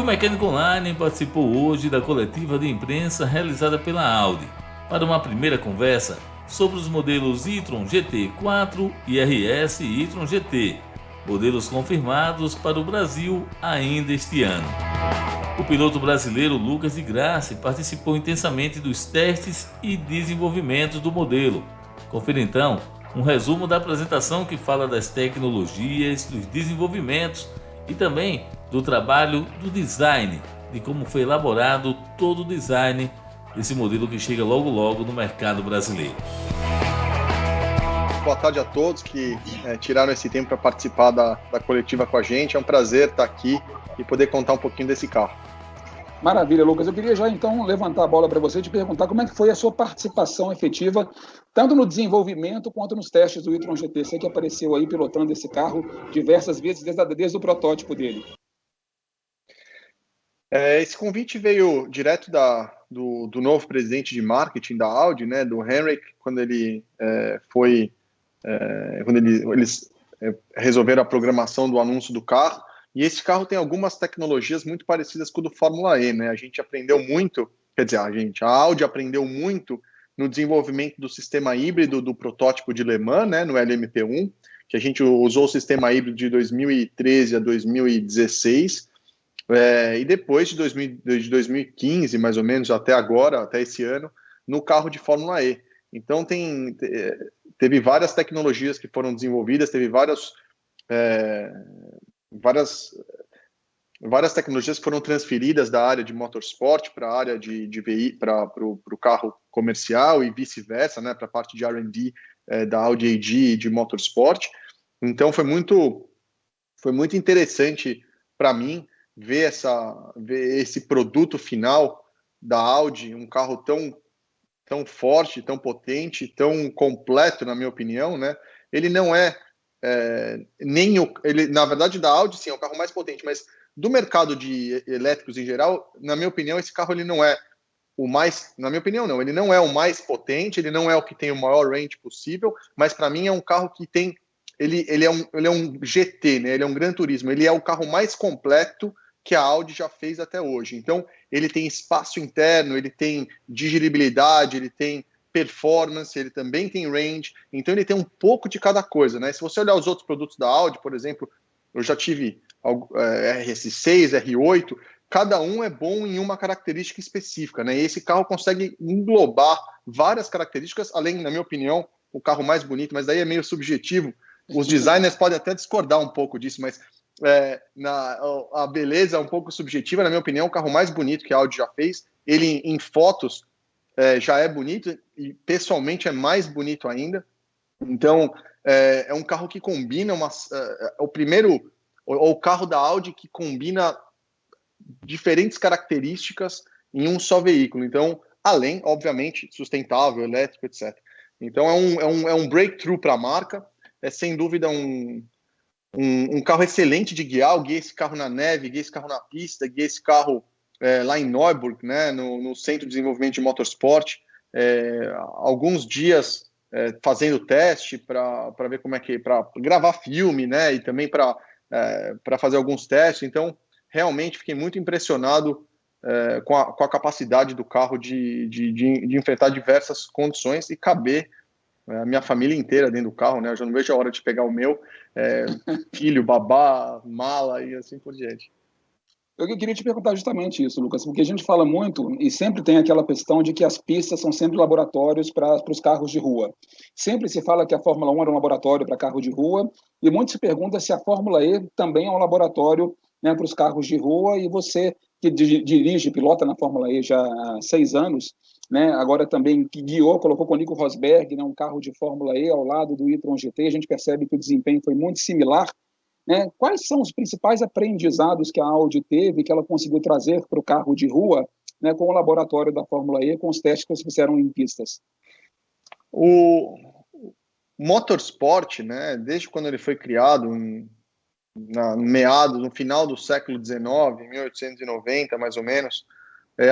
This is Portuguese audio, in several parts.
E o Mecânico Online participou hoje da coletiva de imprensa realizada pela Audi para uma primeira conversa sobre os modelos e-tron GT4 e RS e-tron GT, modelos confirmados para o Brasil ainda este ano. O piloto brasileiro Lucas de Grassi participou intensamente dos testes e desenvolvimentos do modelo. Confira então um resumo da apresentação que fala das tecnologias, dos desenvolvimentos e também do trabalho do design, de como foi elaborado todo o design desse modelo que chega logo logo no mercado brasileiro. Boa tarde a todos que tiraram esse tempo para participar da coletiva com a gente. É um prazer estar aqui e poder contar um pouquinho desse carro. Maravilha, Lucas. Eu queria já então levantar a bola para você e te perguntar como é que foi a sua participação efetiva, tanto no desenvolvimento quanto nos testes do e-tron GT. Você que apareceu aí pilotando esse carro diversas vezes desde o protótipo dele. Esse convite veio direto do novo presidente de marketing da Audi, né, do Henrik, quando ele eles resolveram a programação do anúncio do carro. E esse carro tem algumas tecnologias muito parecidas com o do Fórmula E, né? A gente aprendeu muito, a Audi aprendeu muito no desenvolvimento do sistema híbrido do protótipo de Le Mans, né, no LMP1, que a gente usou o sistema híbrido de 2013 a 2016, e depois de 2015, mais ou menos, até agora, até esse ano, no carro de Fórmula E. Então, teve várias tecnologias que foram desenvolvidas, teve várias tecnologias que foram transferidas da área de motorsport para a área para o carro comercial e vice-versa, né, para a parte de R&D da Audi AG de motorsport. Então foi muito interessante para mim ver esse produto final da Audi, um carro tão forte, tão potente, tão completo, na minha opinião, né? Ele não na verdade, da Audi, sim, é o carro mais potente, mas do mercado de elétricos em geral, na minha opinião, esse carro ele não é o mais, na minha opinião, não, ele não é o mais potente, ele não é o que tem o maior range possível, mas para mim é um carro que tem, ele é um GT, né? Ele é um Gran Turismo, ele é o carro mais completo que a Audi já fez até hoje. Então, ele tem espaço interno, ele tem digeribilidade, ele tem performance, ele também tem range, então ele tem um pouco de cada coisa, né? Se você olhar os outros produtos da Audi, por exemplo, eu já tive RS6, R8, cada um é bom em uma característica específica, né? E esse carro consegue englobar várias características, além, na minha opinião, o carro mais bonito, mas daí é meio subjetivo, os designers podem até discordar um pouco disso, mas a beleza é um pouco subjetiva, na minha opinião, o carro mais bonito que a Audi já fez, ele em fotos já é bonito e pessoalmente é mais bonito ainda. Então é um carro que combina o carro da Audi que combina diferentes características em um só veículo. Então, além, obviamente, sustentável, elétrico, etc. Então é um breakthrough para a marca. É sem dúvida um carro excelente de guiar. Eu guiei esse carro na neve, guiei esse carro na pista, guiei esse carro lá em Neuburg, né, no Centro de Desenvolvimento de Motorsport, alguns dias fazendo teste para ver como é que, para gravar filme, né, e também para fazer alguns testes. Então, realmente fiquei muito impressionado com a capacidade do carro de enfrentar diversas condições e caber a minha família inteira dentro do carro, né? Eu já não vejo a hora de pegar o meu, filho, babá, mala e assim por diante. Eu queria te perguntar justamente isso, Lucas, porque a gente fala muito e sempre tem aquela questão de que as pistas são sempre laboratórios para os carros de rua. Sempre se fala que a Fórmula 1 era um laboratório para carro de rua e muito se pergunta se a Fórmula E também é um laboratório, né, para os carros de rua, e você que dirige, pilota na Fórmula E já há 6 anos, né, agora também que colocou com o Nico Rosberg, né, um carro de Fórmula E ao lado do e-tron GT, a gente percebe que o desempenho foi muito similar. Né? Quais são os principais aprendizados que a Audi teve, que ela conseguiu trazer para o carro de rua, né, com o laboratório da Fórmula E, com os testes que vocês fizeram em pistas? O motorsport, né, desde quando ele foi criado, no final do século XIX, 1890 mais ou menos,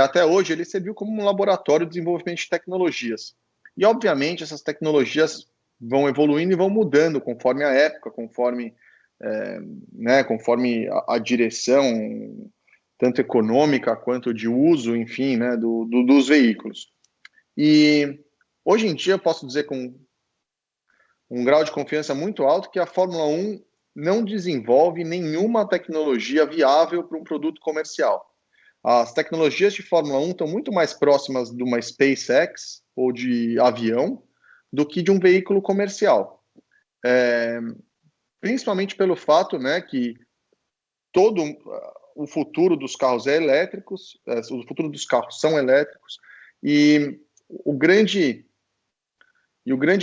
até hoje ele serviu como um laboratório de desenvolvimento de tecnologias. E, obviamente, essas tecnologias vão evoluindo e vão mudando conforme a época, conforme a direção tanto econômica quanto de uso, enfim, né, dos veículos. E hoje em dia eu posso dizer com um grau de confiança muito alto que a Fórmula 1 não desenvolve nenhuma tecnologia viável para um produto comercial. As tecnologias de Fórmula 1 estão muito mais próximas de uma SpaceX ou de avião do que de um veículo comercial. Principalmente pelo fato, né, que todo o futuro dos carros é elétricos, o futuro dos carros são elétricos, e o grande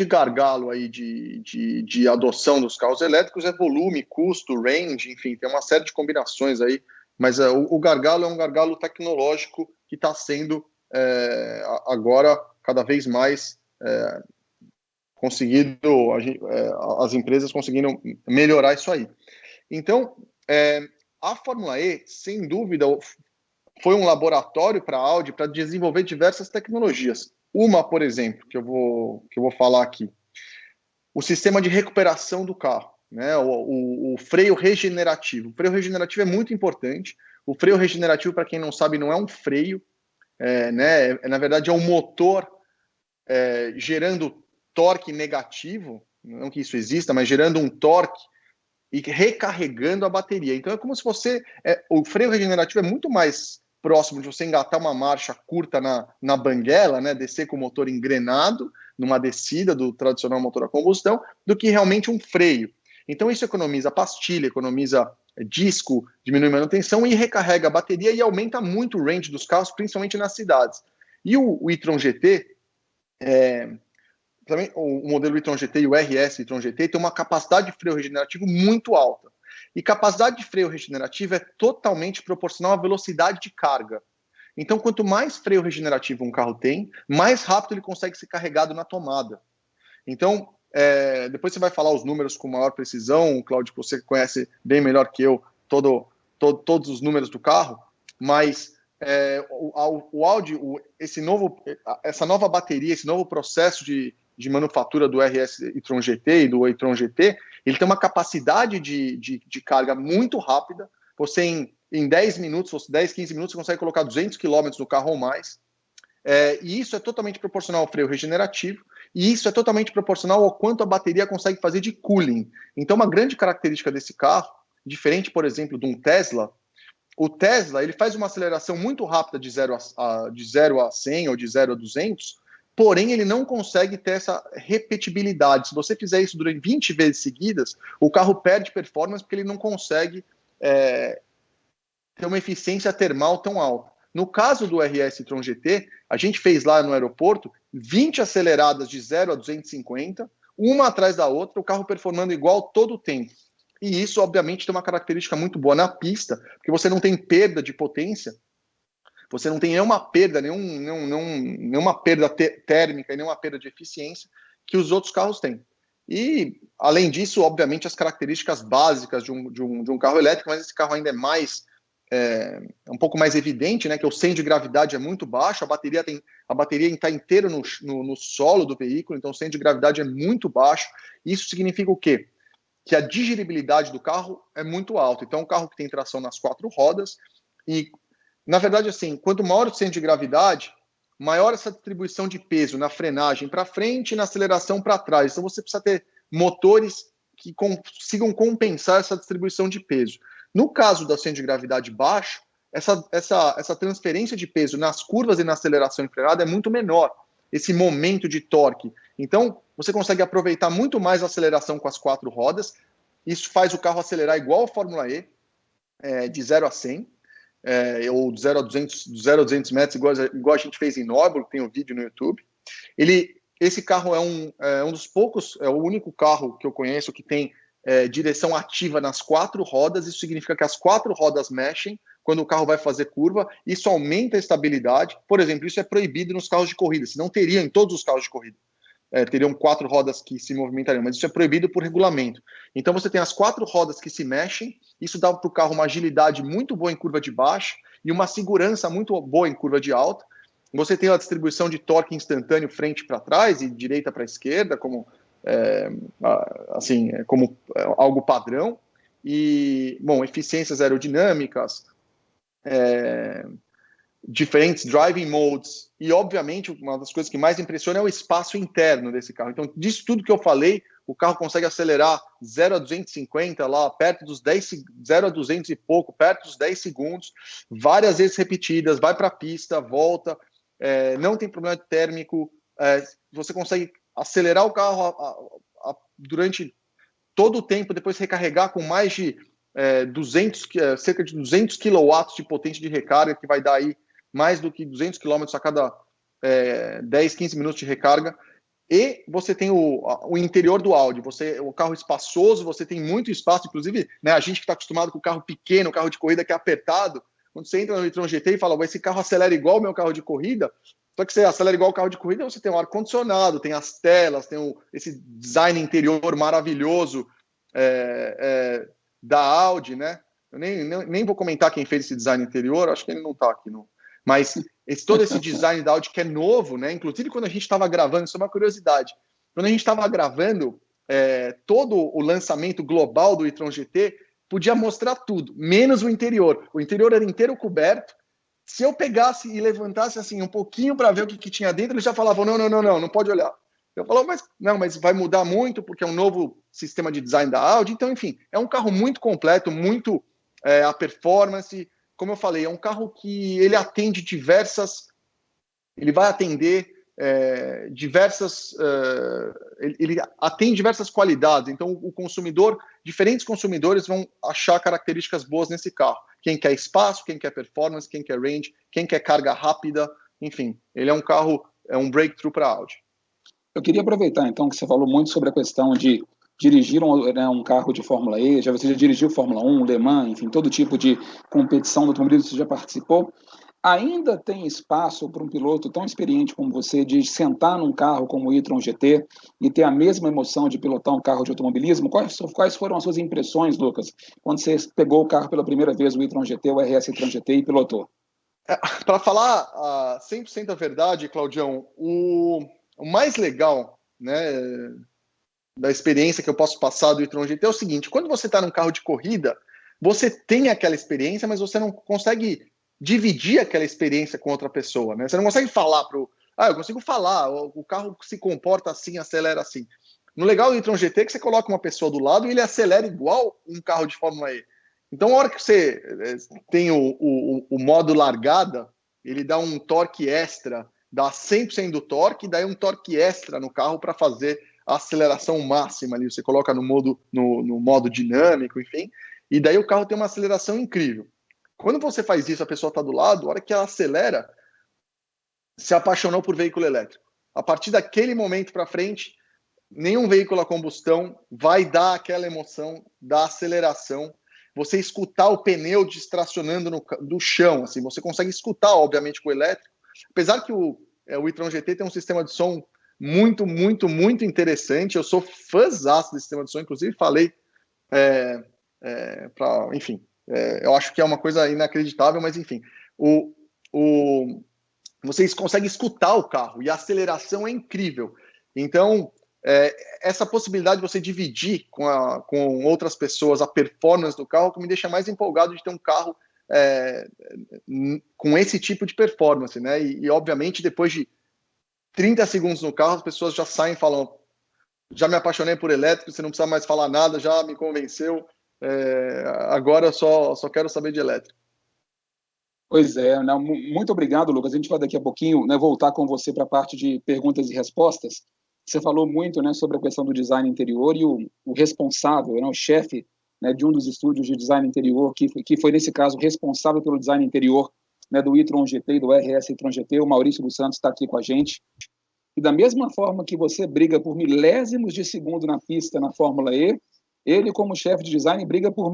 gargalo aí de adoção dos carros elétricos é volume, custo, range, enfim, tem uma série de combinações aí, mas o gargalo é um gargalo tecnológico que está sendo agora cada vez mais conseguido, as empresas conseguiram melhorar isso aí. Então, a Fórmula E, sem dúvida, foi um laboratório para a Audi para desenvolver diversas tecnologias. Uma, por exemplo, que eu vou falar aqui, o sistema de recuperação do carro, né? O freio regenerativo. O freio regenerativo é muito importante. O freio regenerativo, para quem não sabe, não é um freio, né? Na verdade, é um motor gerando torque negativo, não que isso exista, mas gerando um torque e recarregando a bateria. Então é como se o freio regenerativo é muito mais próximo de você engatar uma marcha curta na banguela, né, descer com o motor engrenado numa descida do tradicional motor a combustão, do que realmente um freio. Então isso economiza pastilha, economiza disco, diminui manutenção e recarrega a bateria e aumenta muito o range dos carros, principalmente nas cidades. E o e-tron GT, também o modelo e-tron GT e o RS e-tron GT tem uma capacidade de freio regenerativo muito alta. E capacidade de freio regenerativo é totalmente proporcional à velocidade de carga. Então, quanto mais freio regenerativo um carro tem, mais rápido ele consegue ser carregado na tomada. Então, depois você vai falar os números com maior precisão, Cláudio, que você conhece bem melhor que eu todos os números do carro, mas o Audi, essa nova bateria, esse novo processo de manufatura do RS e-tron GT e do e-tron GT, ele tem uma capacidade de carga muito rápida. Você, em 10 minutos, 10, 15 minutos, você consegue colocar 200 km no carro ou mais. E isso é totalmente proporcional ao freio regenerativo, e isso é totalmente proporcional ao quanto a bateria consegue fazer de cooling. Então, uma grande característica desse carro, diferente, por exemplo, de um Tesla, o Tesla ele faz uma aceleração muito rápida de 0 a 100 ou de 0 a 200, porém ele não consegue ter essa repetibilidade. Se você fizer isso durante 20 vezes seguidas, o carro perde performance porque ele não consegue ter uma eficiência termal tão alta. No caso do RS e-tron GT, a gente fez lá no aeroporto 20 aceleradas de 0 a 250, uma atrás da outra, o carro performando igual todo o tempo. E isso, obviamente, tem uma característica muito boa na pista, porque você não tem perda de potência, você não tem nenhuma perda, nenhuma perda térmica e nenhuma perda de eficiência que os outros carros têm. E, além disso, obviamente, as características básicas de um carro elétrico, mas esse carro ainda é um pouco mais evidente, né, que o centro de gravidade é muito baixo, a bateria está inteira no solo do veículo, então o centro de gravidade é muito baixo. Isso significa o quê? Que a digeribilidade do carro é muito alta. Então, um carro que tem tração nas 4 rodas e, na verdade, assim, quanto maior o centro de gravidade, maior essa distribuição de peso na frenagem para frente e na aceleração para trás. Então, você precisa ter motores que consigam compensar essa distribuição de peso. No caso do centro de gravidade baixo, essa transferência de peso nas curvas e na aceleração e frenada é muito menor, esse momento de torque. Então, você consegue aproveitar muito mais a aceleração com as 4 rodas. Isso faz o carro acelerar igual a Fórmula E, de 0 a 100, ou de 0 a 200 metros, igual a gente fez em Nürburgring, tem um vídeo no YouTube. Esse carro é um dos poucos, é o único carro que eu conheço que tem direção ativa nas 4 rodas. Isso significa que as 4 rodas mexem quando o carro vai fazer curva. Isso aumenta a estabilidade. Por exemplo, isso é proibido nos carros de corrida, se não teria em todos os carros de corrida. Teriam 4 rodas que se movimentariam, mas isso é proibido por regulamento. Então você tem as 4 rodas que se mexem, isso dá para o carro uma agilidade muito boa em curva de baixo e uma segurança muito boa em curva de alta. Você tem a distribuição de torque instantâneo frente para trás e direita para esquerda, como algo padrão. E, bom, eficiências aerodinâmicas, diferentes driving modes, e obviamente uma das coisas que mais impressiona é o espaço interno desse carro. Então, disso tudo que eu falei, o carro consegue acelerar 0 a 250 lá, perto dos 0 a 200 e pouco, perto dos 10 segundos, várias vezes repetidas, vai para a pista, volta, não tem problema térmico, você consegue acelerar o carro durante todo o tempo, depois recarregar com mais de cerca de 200 kW de potência de recarga, que vai dar aí mais do que 200 km a cada 10, 15 minutos de recarga. E você tem o interior do Audi, o carro espaçoso, você tem muito espaço, inclusive, né, a gente que está acostumado com o carro pequeno, o carro de corrida que é apertado, quando você entra no e-tron GT e fala, esse carro acelera igual o meu carro de corrida, só que você acelera igual o carro de corrida, você tem um ar-condicionado, tem as telas, tem esse design interior maravilhoso da Audi, né? Eu nem vou comentar quem fez esse design interior, acho que ele não está aqui, não. Mas todo esse design da Audi que é novo, né? Inclusive quando a gente estava gravando, isso é uma curiosidade, quando a gente estava gravando todo o lançamento global do e-tron GT, podia mostrar tudo, menos o interior. O interior era inteiro coberto. Se eu pegasse e levantasse assim um pouquinho para ver o que tinha dentro, eles já falavam, não pode olhar. Eu falava, mas vai mudar muito, porque é um novo sistema de design da Audi. Então, enfim, é um carro muito completo, muito a performance. Como eu falei, é um carro que ele atende ele vai atender ele atende diversas qualidades. Então, diferentes consumidores vão achar características boas nesse carro. Quem quer espaço, quem quer performance, quem quer range, quem quer carga rápida, enfim, ele é um carro, um breakthrough para a Audi. Eu queria aproveitar, então, que você falou muito sobre a questão de dirigir um carro de Fórmula E, você já dirigiu Fórmula 1, Le Mans, enfim, todo tipo de competição do automobilismo você já participou. Ainda tem espaço para um piloto tão experiente como você de sentar num carro como o e-tron GT e ter a mesma emoção de pilotar um carro de automobilismo? Quais foram as suas impressões, Lucas, quando você pegou o carro pela primeira vez, o e-tron GT, o RS e-tron GT, e pilotou? Para falar 100% a verdade, Claudião, o mais legal, né, da experiência que eu posso passar do e-tron GT é o seguinte: quando você está num carro de corrida, você tem aquela experiência, mas você não consegue dividir aquela experiência com outra pessoa, né? Você não consegue falar eu consigo falar, o carro se comporta assim, acelera assim. No legal do e-tron GT é que você coloca uma pessoa do lado e ele acelera igual um carro de Fórmula E. Então, a hora que você tem o modo largada, ele dá um torque extra, dá 100% do torque, e daí um torque extra no carro para fazer a aceleração máxima ali. Você coloca no modo dinâmico, enfim, e daí o carro tem uma aceleração incrível. Quando você faz isso, a pessoa está do lado, a hora que ela acelera, se apaixonou por veículo elétrico. A partir daquele momento para frente, nenhum veículo a combustão vai dar aquela emoção da aceleração. Você escutar o pneu distracionando do chão, assim, você consegue escutar, obviamente, com o elétrico. Apesar que o e-tron GT tem um sistema de som muito, muito, muito interessante. Eu sou fãzaço desse sistema de som, inclusive falei enfim, eu acho que é uma coisa inacreditável, mas enfim, vocês conseguem escutar o carro e a aceleração é incrível. Então, essa possibilidade de você dividir com outras pessoas a performance do carro que me deixa mais empolgado de ter um carro com esse tipo de performance, né? E obviamente, depois de 30 segundos no carro, as pessoas já saem falando: já me apaixonei por elétrico, você não precisa mais falar nada, já me convenceu, agora eu só quero saber de elétrico. Pois é, né? Muito obrigado, Lucas. A gente vai daqui a pouquinho, né, voltar com você para a parte de perguntas e respostas. Você falou muito, né, sobre a questão do design interior e o responsável, né, o chefe, né, de um dos estúdios de design interior, que foi, nesse caso, responsável pelo design interior, né, do e-tron GT e do RS e-tron GT, o Maurício dos Santos está aqui com a gente. E da mesma forma que você briga por milésimos de segundo na pista na Fórmula E, ele, como chefe de design, briga por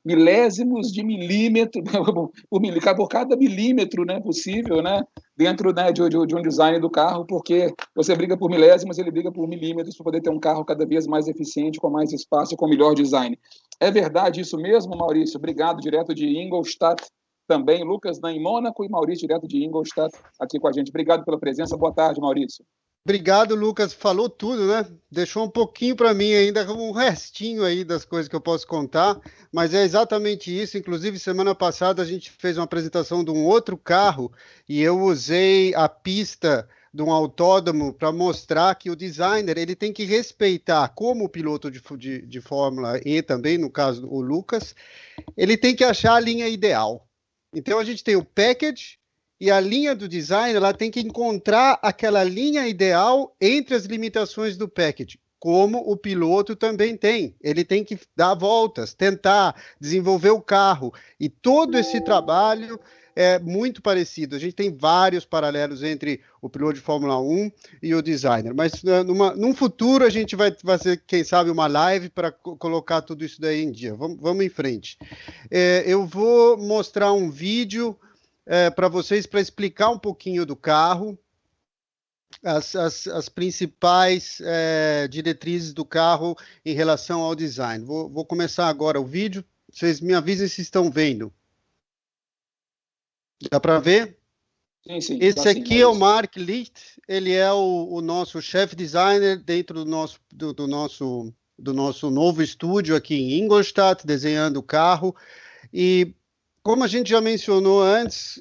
milésimos de milímetro, por cada milímetro, né, possível, né, dentro, né, de um design do carro, porque você briga por milésimos, ele briga por milímetros para poder ter um carro cada vez mais eficiente, com mais espaço e com melhor design. É verdade isso mesmo, Maurício? Obrigado, direto de Ingolstadt também. Lucas em Mônaco e Maurício, direto de Ingolstadt, aqui com a gente. Obrigado pela presença. Boa tarde, Maurício. Obrigado, Lucas. Falou tudo, né? Deixou um pouquinho para mim ainda, um restinho aí das coisas que eu posso contar, mas é exatamente isso. Inclusive, semana passada a gente fez uma apresentação de um outro carro e eu usei a pista de um autódromo para mostrar que o designer ele tem que respeitar, como o piloto de Fórmula E também, no caso o Lucas, ele tem que achar a linha ideal. Então a gente tem o package e a linha do design, ela tem que encontrar aquela linha ideal entre as limitações do package, como o piloto também tem. Ele tem que dar voltas, tentar desenvolver o carro. E todo esse trabalho é muito parecido. A gente tem vários paralelos entre o piloto de Fórmula 1 e o designer. Mas num futuro a gente vai fazer, quem sabe, uma live para colocar tudo isso daí em dia. Vamos em frente. Eu vou mostrar um vídeo para vocês, para explicar um pouquinho do carro, as principais diretrizes do carro em relação ao design. Vou começar agora o vídeo. Vocês me avisem se estão vendo. Dá para ver? Sim. Esse aqui é o Mark Licht, ele é o nosso chefe designer dentro do nosso novo estúdio aqui em Ingolstadt, desenhando o carro. E como a gente já mencionou antes,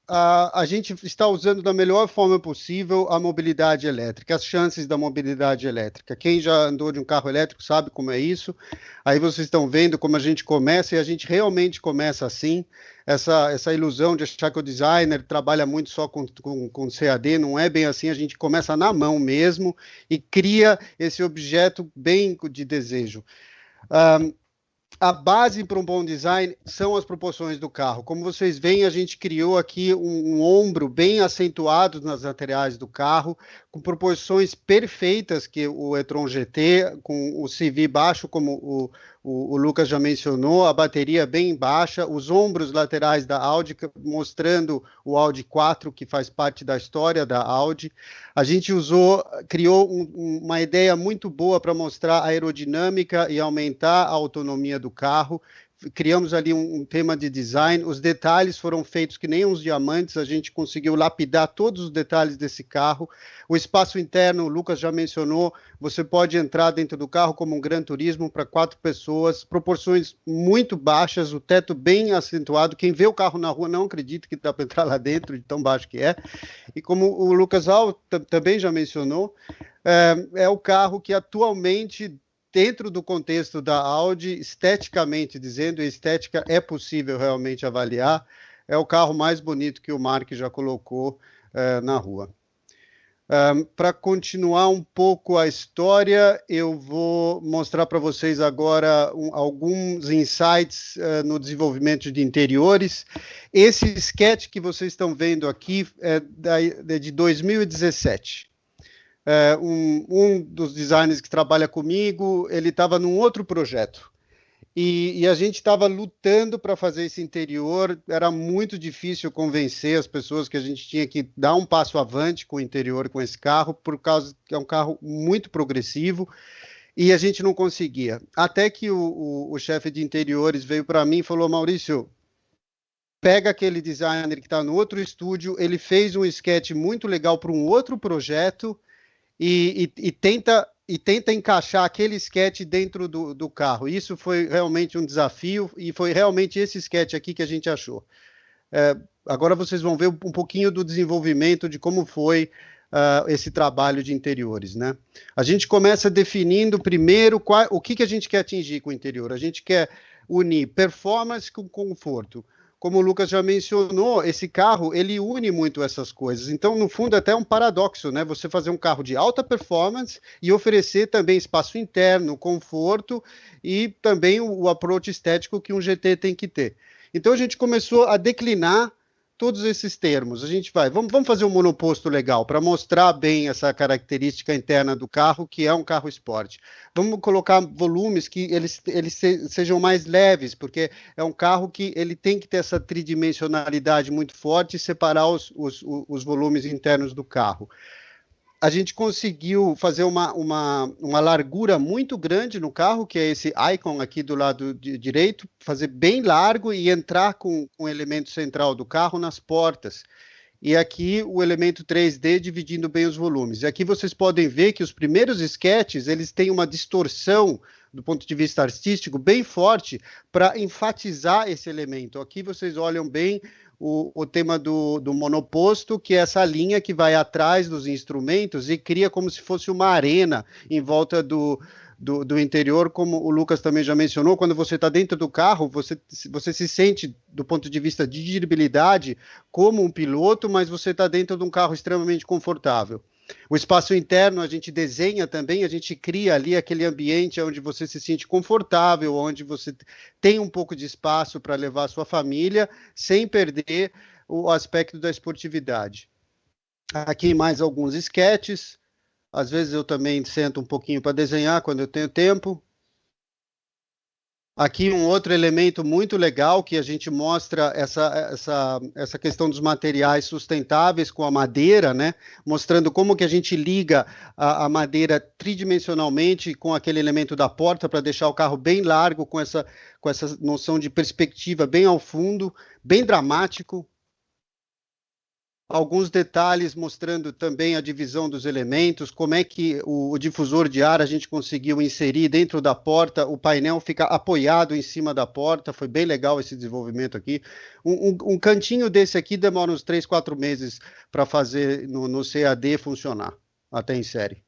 a gente está usando da melhor forma possível a mobilidade elétrica, as chances da mobilidade elétrica. Quem já andou de um carro elétrico sabe como é isso. Aí vocês estão vendo como a gente começa, e a gente realmente começa assim. Essa ilusão de achar que o designer trabalha muito só com CAD, não é bem assim. A gente começa na mão mesmo e cria esse objeto bem de desejo. A base para um bom design são as proporções do carro. Como vocês veem, a gente criou aqui um ombro bem acentuado nas laterais do carro, com proporções perfeitas, que o e-tron GT, com o CV baixo, como o Lucas já mencionou, a bateria bem baixa, os ombros laterais da Audi, mostrando o Audi 4, que faz parte da história da Audi. A gente criou uma ideia muito boa para mostrar a aerodinâmica e aumentar a autonomia do carro. Criamos ali um tema de design, os detalhes foram feitos que nem uns diamantes, a gente conseguiu lapidar todos os detalhes desse carro. O espaço interno, o Lucas já mencionou, você pode entrar dentro do carro como um Gran Turismo para 4 pessoas, proporções muito baixas, o teto bem acentuado. Quem vê o carro na rua não acredita que dá para entrar lá dentro, de tão baixo que é. E como o Lucas também já mencionou, é o carro que atualmente, dentro do contexto da Audi, esteticamente dizendo, estética é possível realmente avaliar, é o carro mais bonito que o Mark já colocou na rua. Para continuar um pouco a história, eu vou mostrar para vocês agora alguns insights no desenvolvimento de interiores. Esse sketch que vocês estão vendo aqui é de 2017. Um dos designers que trabalha comigo, ele estava num outro projeto e a gente estava lutando para fazer esse interior. Era muito difícil convencer as pessoas que a gente tinha que dar um passo avante com o interior, com esse carro, por causa que é um carro muito progressivo e a gente não conseguia. Até que o chefe de interiores veio para mim e falou: Maurício, pega aquele designer que está no outro estúdio, ele fez um sketch muito legal para um outro projeto e tenta encaixar aquele sketch dentro do carro. Isso foi realmente um desafio e foi realmente esse sketch aqui que a gente achou. Agora vocês vão ver um pouquinho do desenvolvimento de como foi esse trabalho de interiores, né? A gente começa definindo primeiro o que a gente quer atingir com o interior. A gente quer unir performance com conforto. Como o Lucas já mencionou, esse carro, ele une muito essas coisas. Então, no fundo, é até um paradoxo, né? Você fazer um carro de alta performance e oferecer também espaço interno, conforto e também o approach estético que um GT tem que ter. Então, a gente começou a declinar todos esses termos. A gente vamos fazer um monoposto legal para mostrar bem essa característica interna do carro, que é um carro esporte. Vamos colocar volumes que eles sejam mais leves, porque é um carro que ele tem que ter essa tridimensionalidade muito forte e separar os volumes internos do carro. A gente conseguiu fazer uma largura muito grande no carro, que é esse icon aqui do lado direito, fazer bem largo e entrar com o elemento central do carro nas portas. e aqui o elemento 3D dividindo bem os volumes. E aqui vocês podem ver que os primeiros sketches, eles têm uma distorção do ponto de vista artístico bem forte para enfatizar esse elemento. Aqui vocês olham bem o tema do monoposto, que é essa linha que vai atrás dos instrumentos e cria como se fosse uma arena em volta do interior, como o Lucas também já mencionou. Quando você está dentro do carro, você se sente, do ponto de vista de dirigibilidade, como um piloto, mas você está dentro de um carro extremamente confortável. O espaço interno a gente desenha também, a gente cria ali aquele ambiente onde você se sente confortável, onde você tem um pouco de espaço para levar a sua família, sem perder o aspecto da esportividade. Aqui mais alguns sketches. Às vezes eu também sento um pouquinho para desenhar quando eu tenho tempo. Aqui um outro elemento muito legal que a gente mostra essa questão dos materiais sustentáveis com a madeira, né? Mostrando como que a gente liga a madeira tridimensionalmente com aquele elemento da porta para deixar o carro bem largo, com essa noção de perspectiva bem ao fundo, bem dramático. Alguns detalhes mostrando também a divisão dos elementos, como é que o difusor de ar a gente conseguiu inserir dentro da porta, o painel fica apoiado em cima da porta, foi bem legal esse desenvolvimento aqui. Um cantinho desse aqui demora uns 3, 4 meses para fazer no CAD funcionar, até em série.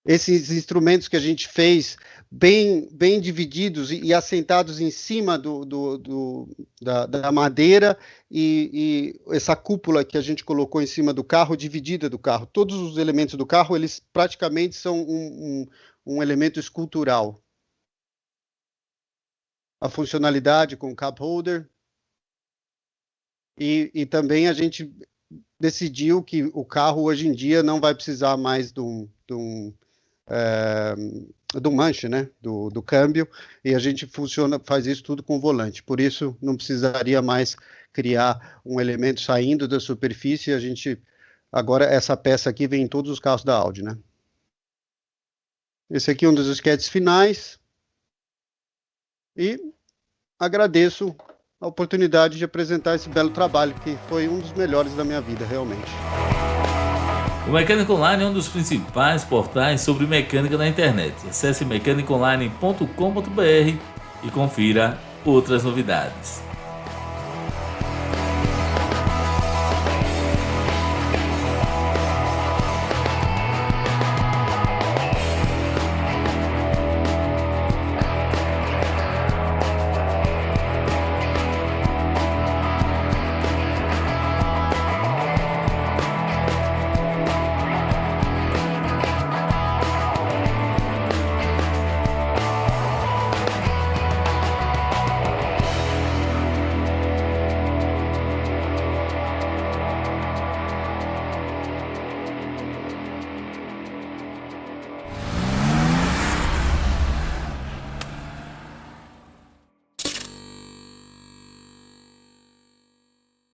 Esses instrumentos que a gente fez bem divididos e assentados em cima da madeira e essa cúpula que a gente colocou em cima do carro, dividida do carro. Todos os elementos do carro, eles praticamente são um elemento escultural. A funcionalidade com o cup holder. E também a gente decidiu que o carro hoje em dia não vai precisar mais do manche, né, do câmbio, e a gente faz isso tudo com o volante. Por isso, não precisaria mais criar um elemento saindo da superfície. Agora, essa peça aqui vem em todos os carros da Audi, né? Esse aqui é um dos sketches finais. E agradeço a oportunidade de apresentar esse belo trabalho, que foi um dos melhores da minha vida, realmente. O Mecânica Online é um dos principais portais sobre mecânica na internet. Acesse mecanicaonline.com.br e confira outras novidades.